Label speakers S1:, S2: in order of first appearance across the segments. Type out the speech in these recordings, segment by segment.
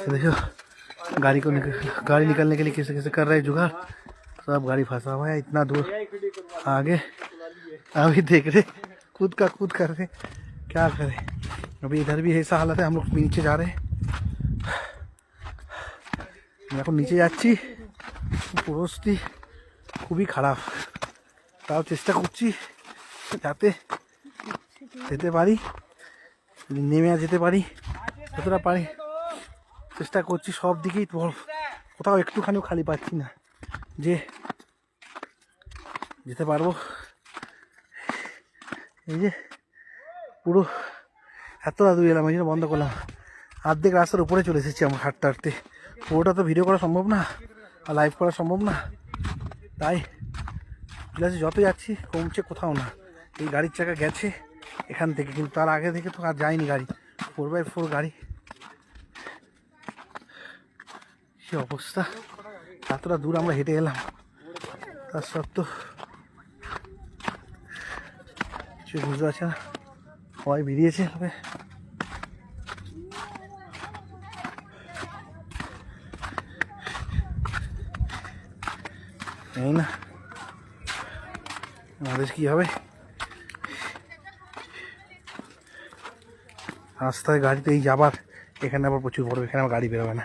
S1: देखो गाड़ी निकालने के लिए कैसे कैसे कर रहे हैं जुगाड़। सब गाड़ी फंसा हुआ है इतना दूर आगे। अभी देख रहे कूद कर रहे, क्या करें। अभी इधर भी ऐसा हालत है, हम लोग नीचे जा रहे हैं। এখন নিচে যাচ্ছি, পরিস্থিতি খুবই খারাপ। তাও চেষ্টা করছি যাতে যেতে পারি, নেমে যেতে পারি যতটা পারি চেষ্টা করছি। সব দিকেই কোথাও একটুখানিও খালি পাচ্ছি না যে যেতে পারবো। এই যে পুরো এতটা দূর এলাম, এই জন্য বন্ধ করলাম। অর্ধেক রাস্তার উপরে চলে এসেছি আমার হাঁটতে হাঁটতে। পুরোটা তো ভিডিও করা সম্ভব না আর লাইভ করা সম্ভব না, তাই যত যাচ্ছি কমছে কোথাও না। এই গাড়ির চাকা গেছে এখান থেকে, কিন্তু তার আগে থেকে তো আর যায়নি গাড়ি। 4x4 গাড়ি, সে অবস্থা। এতটা দূর আমরা হেঁটে এলাম, তার সত্ত্বেও কিছু বুঝতে পারছে না। সবাই বেরিয়েছে তবে এই না আমাদের কী হবে। রাস্তায় গাড়িতে এই যাবার, এখানে আবার প্রচুর বড়, এখানে আমার গাড়ি বেরোবে না।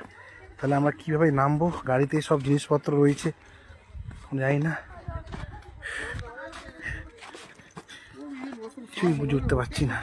S1: তাহলে আমরা কীভাবে নামবো? গাড়িতে সব জিনিসপত্র রয়েছে, যাই না, কিছুই বুঝে উঠতে পারছি না।